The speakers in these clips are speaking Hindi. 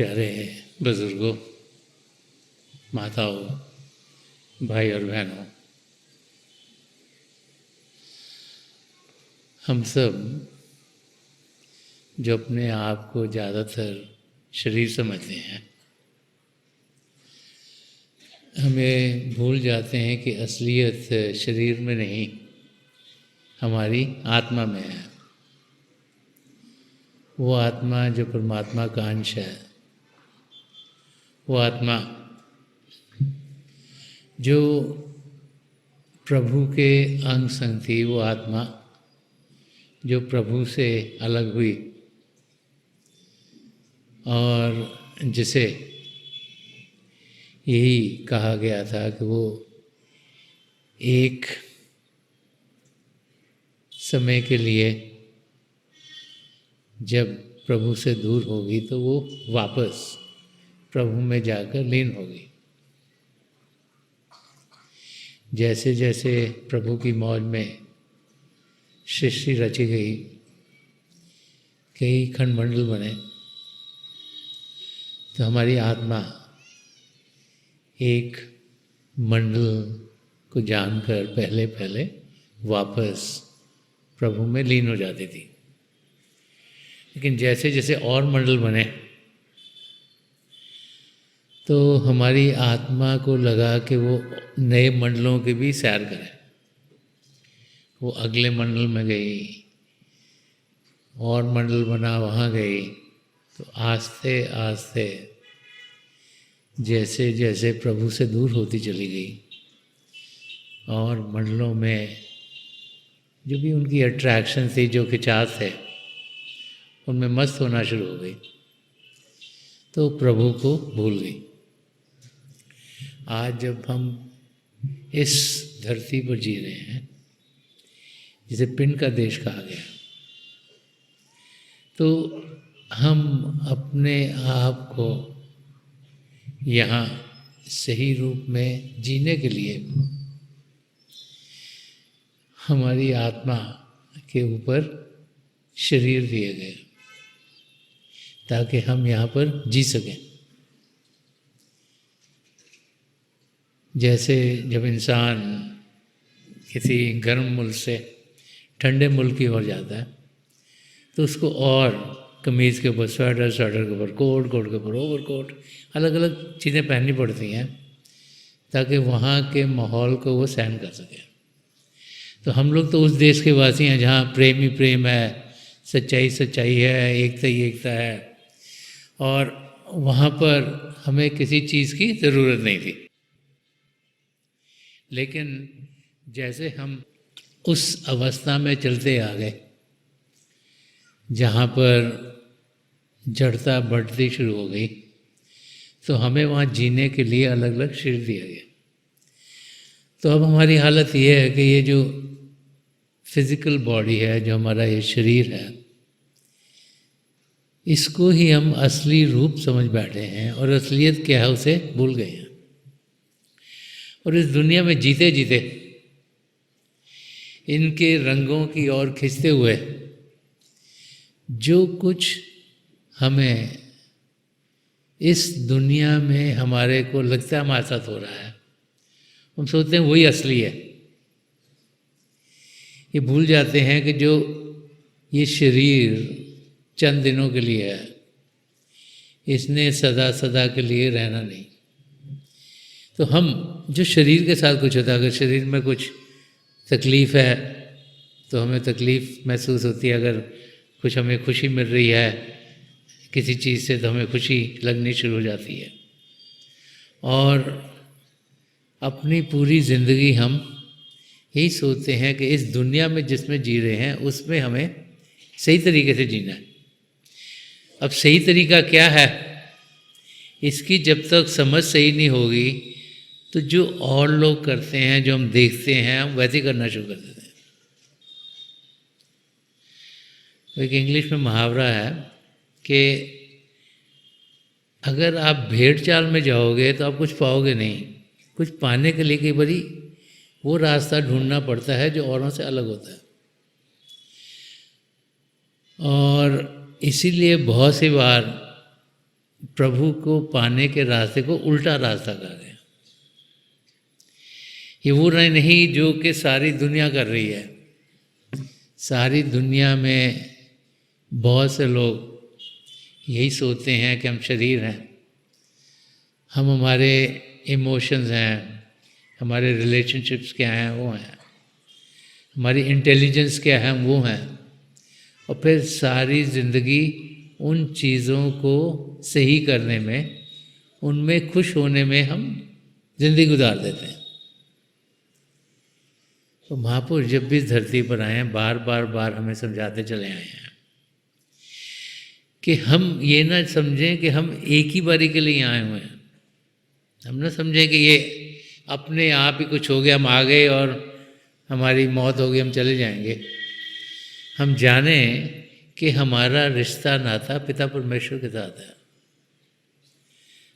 प्यारे बुजुर्गों, माताओं, भाई और बहनों, हम सब जो अपने आप को ज़्यादातर शरीर समझते हैं, हमें भूल जाते हैं कि असलियत शरीर में नहीं, हमारी आत्मा में है। वो आत्मा जो परमात्मा का अंश है, वो आत्मा जो प्रभु के अंग संग थी, वो आत्मा जो प्रभु से अलग हुई और जिसे यही कहा गया था कि वो एक समय के लिए जब प्रभु से दूर होगी तो वो वापस प्रभु में जाकर लीन होगी। जैसे जैसे प्रभु की मौज में सृष्टि रची गई, कई खंडमंडल बने, तो हमारी आत्मा एक मंडल को जानकर पहले पहले वापस प्रभु में लीन हो जाती थी। लेकिन जैसे जैसे और मंडल बने तो हमारी आत्मा को लगा कि वो नए मंडलों की भी सैर करे। वो अगले मंडल में गई, और मंडल बना, वहाँ गई। तो आस्ते आस्ते जैसे जैसे प्रभु से दूर होती चली गई और मंडलों में जो भी उनकी अट्रैक्शन थी, जो खिंचाव थे, उनमें मस्त होना शुरू हो गई, तो प्रभु को भूल गई। आज जब हम इस धरती पर जी रहे हैं, जिसे पिंड का देश कहा गया, तो हम अपने आप को यहाँ सही रूप में जीने के लिए हमारी आत्मा के ऊपर शरीर दिए गए ताकि हम यहाँ पर जी सकें। जैसे जब इंसान किसी गर्म मुल्क से ठंडे मुल्क की ओर जाता है तो उसको और कमीज़ के ऊपर स्वेटर, स्वेटर के ऊपर कोट, कोट के ऊपर ओवरकोट, अलग अलग चीज़ें पहननी पड़ती हैं ताकि वहाँ के माहौल को वो सहन कर सके। तो हम लोग तो उस देश के वासी हैं जहाँ प्रेम ही प्रेम है, सच्चाई सच्चाई है, एकता ही एकता है, और वहाँ पर हमें किसी चीज़ की ज़रूरत नहीं थी। लेकिन जैसे हम उस अवस्था में चलते आ गए जहाँ पर जड़ता बढ़ती शुरू हो गई, तो हमें वहाँ जीने के लिए अलग अलग शरीर दिया गया। तो अब हमारी हालत ये है कि ये जो फिज़िकल बॉडी है, जो हमारा ये शरीर है, इसको ही हम असली रूप समझ बैठे हैं और असलियत क्या है उसे भूल गए हैं। और इस दुनिया में जीते जीते इनके रंगों की ओर खिंचते हुए जो कुछ हमें इस दुनिया में हमारे को लगता है हमारे साथ हो रहा है, हम सोचते हैं वही असली है। ये भूल जाते हैं कि जो ये शरीर चंद दिनों के लिए है, इसने सदा सदा के लिए रहना नहीं। तो हम जो शरीर के साथ कुछ होता है, अगर शरीर में कुछ तकलीफ़ है तो हमें तकलीफ़ महसूस होती है, अगर कुछ हमें खुशी मिल रही है किसी चीज़ से तो हमें खुशी लगनी शुरू हो जाती है। और अपनी पूरी ज़िंदगी हम यही सोचते हैं कि इस दुनिया में जिसमें जी रहे हैं उसमें हमें सही तरीके से जीना है। अब सही तरीका क्या है, इसकी जब तक समझ सही नहीं होगी तो जो और लोग करते हैं, जो हम देखते हैं, हम वैसे करना शुरू कर देते हैं। एक इंग्लिश में मुहावरा है कि अगर आप भेड़ चाल में जाओगे तो आप कुछ पाओगे नहीं, कुछ पाने के लिए कई बारी वो रास्ता ढूंढना पड़ता है जो औरों से अलग होता है। और इसीलिए बहुत सी बार प्रभु को पाने के रास्ते को उल्टा रास्ता कर रहे हैं। ये वो नहीं जो कि सारी दुनिया कर रही है। सारी दुनिया में बहुत से लोग यही सोचते हैं कि हम शरीर हैं, हम हमारे इमोशंस हैं, हमारे रिलेशनशिप्स क्या हैं वो हैं, हमारी इंटेलिजेंस क्या है वो हैं, और फिर सारी ज़िंदगी उन चीज़ों को सही करने में, उनमें खुश होने में हम ज़िंदगी गुजार देते हैं। तो महापुरुष जब भी इस धरती पर आए हैं, बार बार हमें समझाते चले आए हैं कि हम ये ना समझें कि हम एक ही बारी के लिए आए हुए हैं। हम ना समझें कि ये अपने आप ही कुछ हो गया, हम आ गए और हमारी मौत हो गई, हम चले जाएंगे। हम जानें कि हमारा रिश्ता नाता पिता परमेश्वर के साथ है।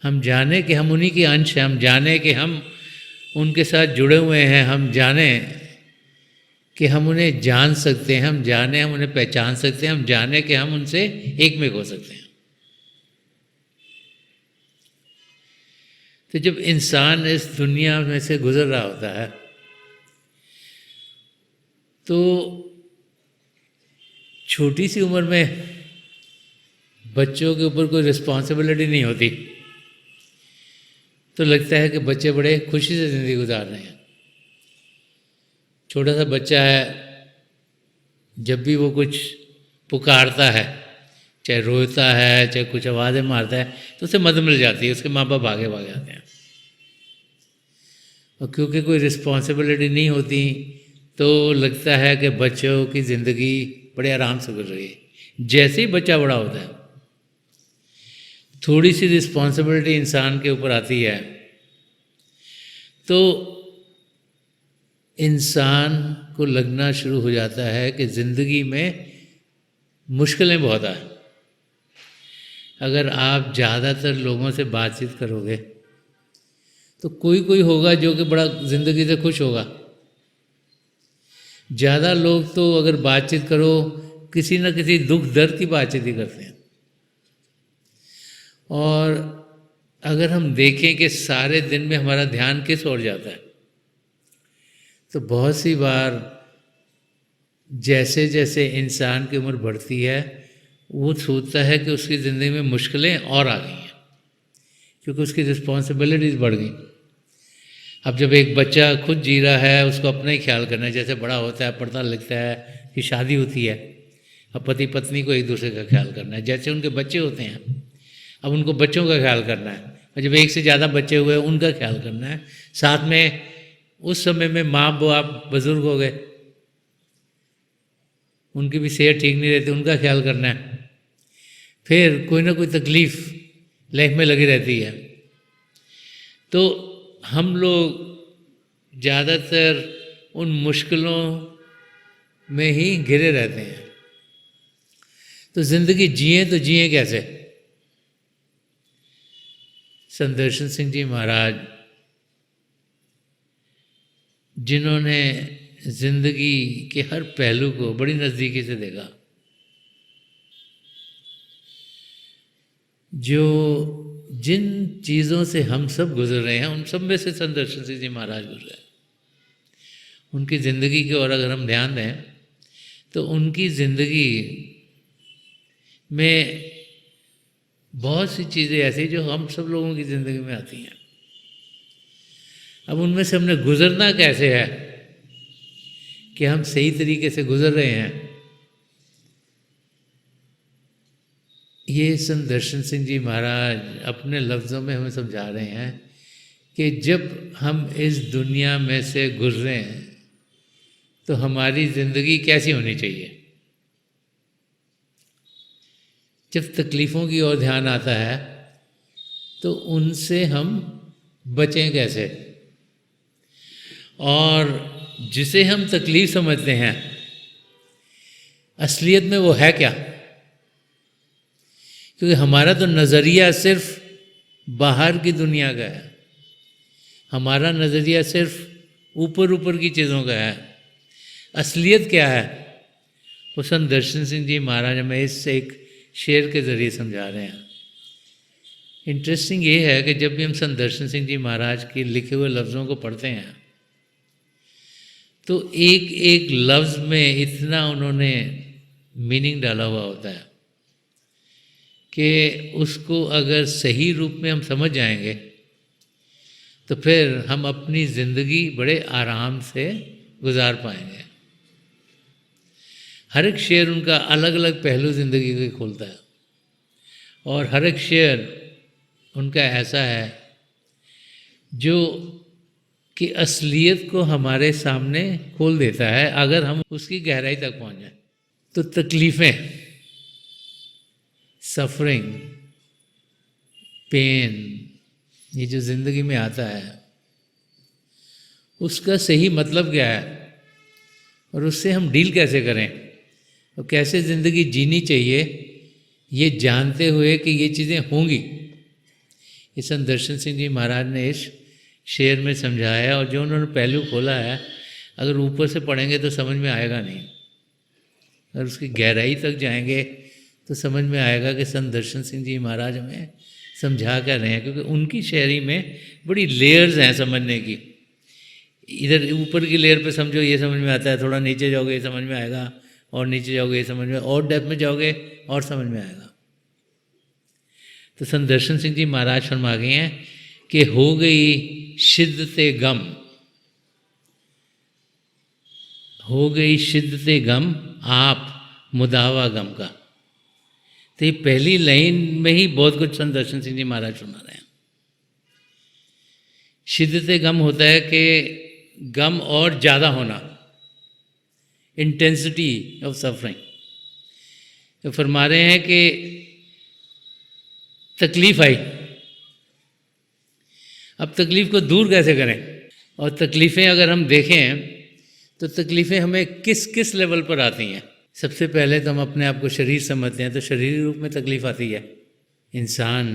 हम जानें कि हम उन्हीं के अंश हैं, हम जानें कि हम उनके साथ जुड़े हुए हैं, हम जानें कि हम उन्हें जान सकते हैं, हम जानें हम उन्हें पहचान सकते हैं, हम जानें कि हम उनसे एक में हो सकते हैं। तो जब इंसान इस दुनिया में से गुजर रहा होता है तो छोटी सी उम्र में बच्चों के ऊपर कोई रिस्पॉन्सिबिलिटी नहीं होती, तो लगता है कि बच्चे बड़े खुशी से ज़िंदगी गुजार रहे हैं। छोटा सा बच्चा है, जब भी वो कुछ पुकारता है, चाहे रोता है, चाहे कुछ आवाज़ें मारता है, तो उसे मदद मिल जाती है, उसके माँ बाप भागे आते हैं। और क्योंकि कोई रिस्पॉन्सिबिलिटी नहीं होती तो लगता है कि बच्चों की ज़िंदगी बड़े आराम से गुजर रही है। जैसे ही बच्चा बड़ा होता है, थोड़ी सी रिस्पॉन्सिबिलिटी इंसान के ऊपर आती है तो इंसान को लगना शुरू हो जाता है कि ज़िंदगी में मुश्किलें बहुत आए। अगर आप ज़्यादातर लोगों से बातचीत करोगे तो कोई होगा जो कि बड़ा ज़िंदगी से खुश होगा। ज़्यादा लोग तो अगर बातचीत करो किसी न किसी दुख दर्द की बातचीत ही करते हैं। और अगर हम देखें कि सारे दिन में हमारा ध्यान किस ओर जाता है, तो बहुत सी बार जैसे जैसे इंसान की उम्र बढ़ती है वो सोचता है कि उसकी ज़िंदगी में मुश्किलें और आ गई हैं, क्योंकि उसकी रिस्पॉन्सिबिलिटीज़ बढ़ गई। अब जब एक बच्चा खुद जी रहा है, उसको अपना ही ख्याल करना है, जैसे बड़ा होता है, पढ़ता लिखता है, कि शादी होती है, अब पति पत्नी को एक दूसरे का ख्याल करना है। जैसे उनके बच्चे होते हैं, अब उनको बच्चों का ख्याल करना है, और जब एक से ज़्यादा बच्चे हुए उनका ख्याल करना है। साथ में उस समय में माँ बाप बुजुर्ग हो गए, उनकी भी सेहत ठीक नहीं रहती, उनका ख्याल करना है। फिर कोई ना कोई तकलीफ़ लाइफ में लगी रहती है। तो हम लोग ज़्यादातर उन मुश्किलों में ही घिरे रहते हैं। तो ज़िंदगी जिए तो जिए कैसे? संत दर्शन सिंह जी महाराज, जिन्होंने ज़िंदगी के हर पहलू को बड़ी नज़दीकी से देखा, जो जिन चीज़ों से हम सब गुजर रहे हैं उन सब में से संत दर्शन सिंह जी महाराज गुजरे। उनकी ज़िंदगी की ओर अगर हम ध्यान दें तो उनकी ज़िंदगी में बहुत सी चीज़ें ऐसी जो हम सब लोगों की ज़िंदगी में आती हैं। अब उनमें से हमने गुजरना कैसे है कि हम सही तरीके से गुजर रहे हैं, ये संत दर्शन सिंह जी महाराज अपने लफ्ज़ों में हमें समझा रहे हैं कि जब हम इस दुनिया में से गुजरें तो हमारी ज़िंदगी कैसी होनी चाहिए। जब तकलीफ़ों की ओर ध्यान आता है तो उनसे हम बचें कैसे, और जिसे हम तकलीफ़ समझते हैं असलियत में वो है क्या। क्योंकि हमारा तो नज़रिया सिर्फ बाहर की दुनिया का है, हमारा नज़रिया सिर्फ ऊपर की चीज़ों का है। असलियत क्या है वो संत दर्शन सिंह जी महाराज हमें इस एक शेर के ज़रिए समझा रहे हैं इंटरेस्टिंग ये है कि जब भी हम संत दर्शन सिंह जी महाराज के लिखे हुए लफ्ज़ों को पढ़ते हैं तो एक एक लफ्ज़ में इतना उन्होंने मीनिंग डाला हुआ होता है कि उसको अगर सही रूप में हम समझ जाएंगे तो फिर हम अपनी ज़िंदगी बड़े आराम से गुजार पाएंगे। हर एक शेर उनका अलग अलग पहलू ज़िंदगी को खोलता है और हर एक शेर उनका ऐसा है जो कि असलियत को हमारे सामने खोल देता है अगर हम उसकी गहराई तक पहुंच जाएं। तो तकलीफ़ें, सफरिंग, पेन, ये जो ज़िंदगी में आता है उसका सही मतलब क्या है और उससे हम डील कैसे करें और कैसे ज़िंदगी जीनी चाहिए, ये जानते हुए कि ये चीज़ें होंगी, ये संत दर्शन सिंह जी महाराज ने इस शेर में समझाया। और जो उन्होंने पहलू खोला है अगर ऊपर से पढ़ेंगे तो समझ में आएगा नहीं, अगर उसकी गहराई तक जाएंगे तो समझ में आएगा कि संत दर्शन सिंह जी महाराज हमें समझा कर रहे हैं, क्योंकि उनकी शायरी में बड़ी लेयर्स हैं समझने की। इधर ऊपर की लेयर पे समझो ये समझ में आता है, थोड़ा नीचे जाओगे ये समझ में आएगा, और नीचे जाओगे ये समझ में, और डेप्थ में जाओगे और समझ में आएगा। तो संत दर्शन सिंह जी महाराज फरमा गए हैं कि हो गई शिद्दते गम, हो गई शिद्दते गम आप मुदावा गम का। तो ये पहली लाइन में ही बहुत कुछ संत दर्शन सिंह जी महाराज सुना रहे हैं। शिद्दते गम होता है कि गम और ज़्यादा होना, इंटेंसिटी ऑफ सफरिंग। तो फरमा रहे हैं कि तकलीफ आई, अब तकलीफ़ को दूर कैसे करें। और तकलीफ़ें अगर हम देखें तो तकलीफ़ें हमें किस किस लेवल पर आती हैं। सबसे पहले तो हम अपने आप को शरीर समझते हैं तो शरीरी रूप में तकलीफ़ आती है। इंसान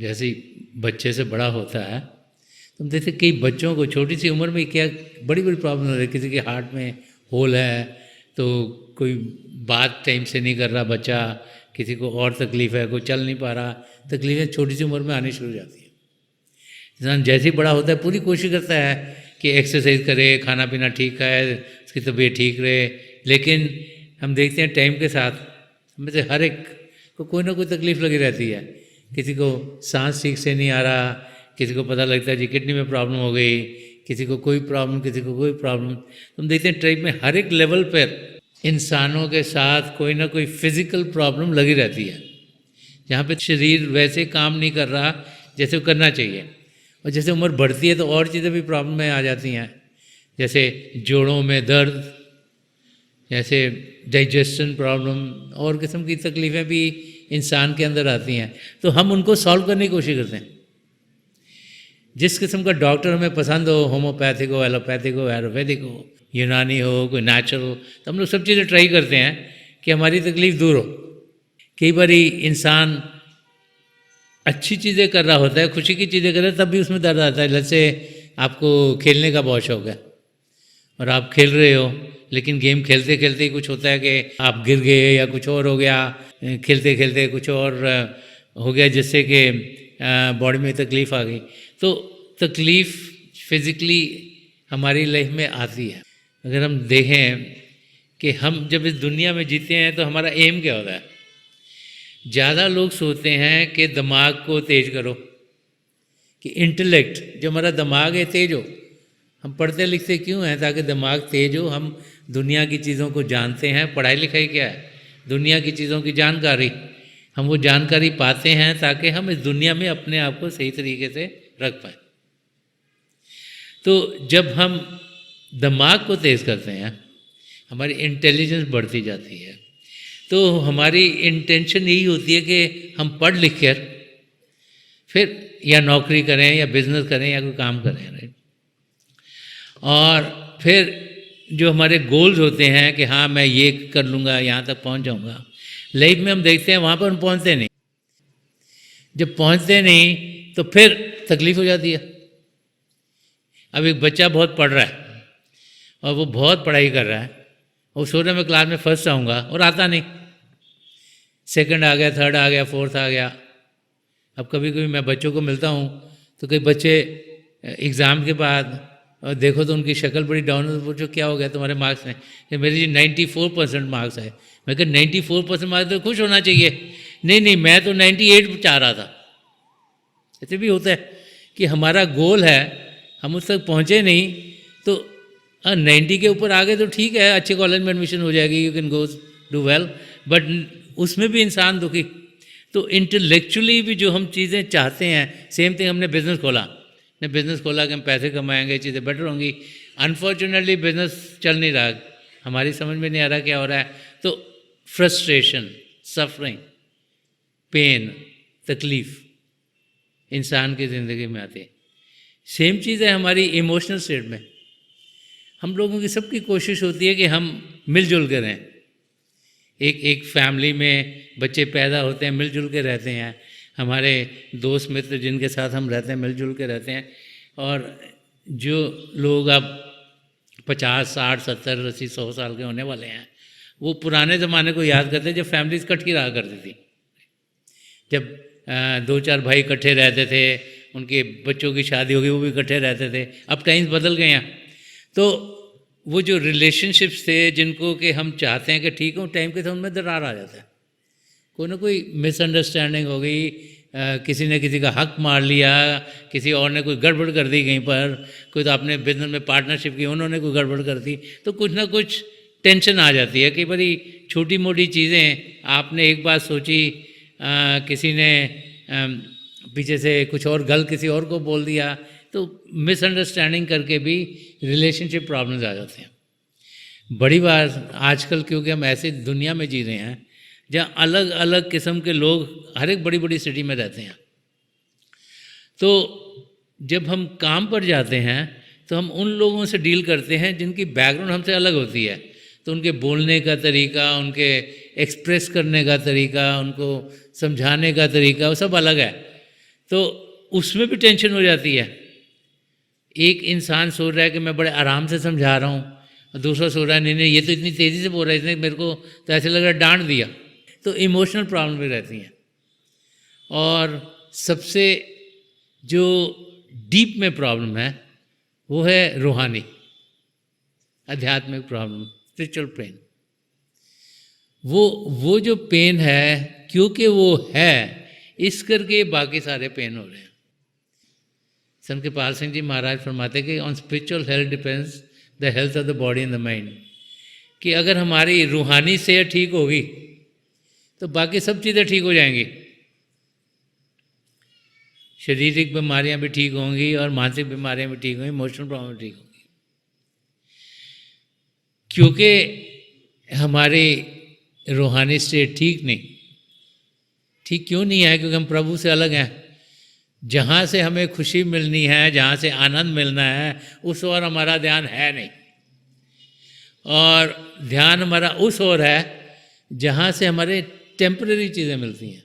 जैसे बच्चे से बड़ा होता है तो हम देखते कई बच्चों को छोटी सी उम्र में क्या बड़ी बड़ी प्रॉब्लम हो रही है। किसी के हार्ट में होल है तो कोई बात टाइम से नहीं कर रहा बच्चा, किसी को और तकलीफ़ है, कोई चल नहीं पा रहा। तकलीफ़ें छोटी सी उम्र में आनी शुरू हो जाती हैं। इंसान जैसे ही बड़ा होता है पूरी कोशिश करता है कि एक्सरसाइज करे, खाना पीना ठीक खाए, उसकी तबीयत ठीक रहे, लेकिन हम देखते हैं टाइम के साथ हमें से हर एक को कोई ना कोई तकलीफ़ लगी रहती है। किसी को सांस ठीक से नहीं आ रहा, किसी को पता लगता है जी किडनी में प्रॉब्लम हो गई, किसी को कोई प्रॉब्लम, किसी को कोई प्रॉब्लम। तो हम देखते हैं टाइम में हर एक लेवल पर इंसानों के साथ कोई ना कोई फिज़िकल प्रॉब्लम लगी रहती है, जहाँ पे शरीर वैसे काम नहीं कर रहा जैसे वो करना चाहिए। और जैसे उम्र बढ़ती है तो और चीज़ें भी प्रॉब्लम में आ जाती हैं, जैसे जोड़ों में दर्द, जैसे डाइजेशन प्रॉब्लम, और किस्म की तकलीफ़ें भी इंसान के अंदर आती हैं। तो हम उनको सॉल्व करने की कोशिश करते हैं। जिस किस्म का डॉक्टर हमें पसंद हो, होम्योपैथिक हो, एलोपैथिक हो, आयुर्वेदिक हो, यूनानी हो, कोई नेचुरल, तो हम लोग सब चीज़ें ट्राई करते हैं कि हमारी तकलीफ़ दूर हो। कई बार इंसान अच्छी चीज़ें कर रहा होता है, खुशी की चीज़ें कर रहा है, तब भी उसमें दर्द आता है। जैसे आपको खेलने का बहुत शौक है और आप खेल रहे हो, लेकिन गेम खेलते खेलते ही कुछ होता है कि आप गिर गए या कुछ और हो गया, खेलते खेलते कुछ और हो गया जिससे कि बॉडी में तकलीफ़ आ गई। तो तकलीफ़ फिज़िकली हमारी लाइफ में आती है। अगर हम देखें कि हम जब इस दुनिया में जीते हैं तो हमारा एम क्या होता है। ज़्यादा लोग सोचते हैं कि दिमाग को तेज करो, कि इंटेलेक्ट, जो हमारा दिमाग है, तेज हो। हम पढ़ते लिखते क्यों हैं? ताकि दिमाग तेज हो, हम दुनिया की चीज़ों को जानते हैं। पढ़ाई लिखाई क्या है? दुनिया की चीज़ों की जानकारी। हम वो जानकारी पाते हैं ताकि हम इस दुनिया में अपने आप को सही तरीके से रख पाएँ। तो जब हम दिमाग को तेज़ करते हैं हमारी इंटेलिजेंस बढ़ती जाती है। तो हमारी इंटेंशन यही होती है कि हम पढ़ लिख कर फिर या नौकरी करें या बिजनेस करें या कोई काम करें, राइट। और फिर जो हमारे गोल्स होते हैं कि हाँ मैं ये कर लूँगा, यहाँ तक पहुँच जाऊँगा, लाइफ में हम देखते हैं वहाँ पर हम पहुँचते नहीं। जब पहुँचते नहीं तो फिर तकलीफ़ हो जाती है। अब एक बच्चा बहुत पढ़ रहा है और वो बहुत पढ़ाई कर रहा है, वो सोच रहा मैं क्लास में फर्स्ट आऊँगा और आता नहीं, सेकंड आ गया, थर्ड आ गया, फोर्थ आ गया, अब कभी कभी मैं बच्चों को मिलता हूँ तो कई बच्चे एग्ज़ाम के बाद और देखो तो उनकी शक्ल बड़ी डाउन है, तो पूछो क्या हो गया तुम्हारे मार्क्स में, कि मेरे जी 94% मार्क्स आए। मैं कहा 94% मार्क्स तो खुश होना चाहिए। नहीं नहीं, मैं तो 98 चाह रहा था। ऐसे भी होता है कि हमारा गोल है, हम उस तक पहुँचे नहीं, तो 90 के ऊपर आ गए तो ठीक है, अच्छे कॉलेज में एडमिशन हो जाएगी, you can go do well, but उसमें भी इंसान दुखी। तो इंटेलेक्चुअली भी जो हम चीज़ें चाहते हैं, सेम थिंग हमने बिज़नेस खोला, ने बिज़नेस खोला कि हम पैसे कमाएंगे, चीज़ें बेटर होंगी। अनफॉर्चुनेटली बिज़नेस चल नहीं रहा, हमारी समझ में नहीं आ रहा क्या हो रहा है, तो फ्रस्ट्रेशन, सफरिंग, पेन, तकलीफ़ इंसान की ज़िंदगी में आती है। सेम चीज़ है हमारी इमोशनल स्टेट में। हम लोगों की सबकी कोशिश होती है कि हम मिलजुल के रहें। एक फैमिली में बच्चे पैदा होते हैं, मिलजुल के रहते हैं। हमारे दोस्त मित्र जिनके साथ हम रहते हैं मिलजुल के रहते हैं। और जो लोग अब 50, 60, 70, 80, 100 साल के होने वाले हैं, वो पुराने ज़माने को याद करते हैं जब फैमिलीज इकट्ठी रहा करती थी, जब 2-4 भाई इकट्ठे रहते थे, उनके बच्चों की शादी हो गई वो भी इकट्ठे रहते थे। अब टाइम्स बदल गए हैं, तो वो जो रिलेशनशिप्स थे जिनको कि हम चाहते हैं कि ठीक हो, टाइम के साथ उनमें दरार आ जाता है। कोई ना कोई मिसअंडरस्टैंडिंग हो गई, किसी ने किसी का हक मार लिया, किसी और ने कोई गड़बड़ कर दी कहीं पर, कोई तो अपने बिजनेस में पार्टनरशिप की, उन्होंने कोई गड़बड़ कर दी, तो कुछ ना कुछ टेंशन आ जाती है कि भाई छोटी मोटी चीज़ें आपने एक बात सोची, किसी ने पीछे से कुछ और गलत किसी और को बोल दिया, तो मिसअंडरस्टैंडिंग करके भी रिलेशनशिप प्रॉब्लम्स आ जाते हैं। बड़ी बार आजकल क्योंकि हम ऐसी दुनिया में जी रहे हैं जहाँ अलग अलग किस्म के लोग हर एक बड़ी बड़ी सिटी में रहते हैं, तो जब हम काम पर जाते हैं तो हम उन लोगों से डील करते हैं जिनकी बैकग्राउंड हमसे अलग होती है, तो उनके बोलने का तरीका, उनके एक्सप्रेस करने का तरीका, उनको समझाने का तरीका, वो सब अलग है, तो उसमें भी टेंशन हो जाती है। एक इंसान सोच रहा है कि मैं बड़े आराम से समझा रहा हूँ, और दूसरा सोच रहा है नहीं नहीं ये तो इतनी तेज़ी से बोल रहा है, इसने मेरे को तो ऐसे लग रहा है डांट दिया। तो इमोशनल प्रॉब्लम भी रहती हैं। और सबसे जो डीप में प्रॉब्लम है वो है रूहानी, आध्यात्मिक प्रॉब्लम, स्पिरिचुअल पेन। वो जो पेन है, क्योंकि वो है इस करके बाकी सारे पेन हो रहे हैं। संत कृपाल सिंह जी महाराज फरमाते कि on spiritual health depends the health of the body and the mind, कि अगर हमारी रूहानी सेहत ठीक होगी तो बाकी सब चीज़ें ठीक हो जाएंगी। शारीरिक बीमारियां भी ठीक होंगी और मानसिक बीमारियां भी ठीक होंगी, इमोशनल प्रॉब्लम ठीक होंगी। क्योंकि हमारी रूहानी स्टेट ठीक क्यों नहीं है? क्योंकि हम प्रभु से अलग हैं। जहाँ से हमें खुशी मिलनी है, जहाँ से आनंद मिलना है, उस ओर हमारा ध्यान है नहीं, और ध्यान हमारा उस ओर है जहाँ से हमारे टेम्परेरी चीज़ें मिलती हैं।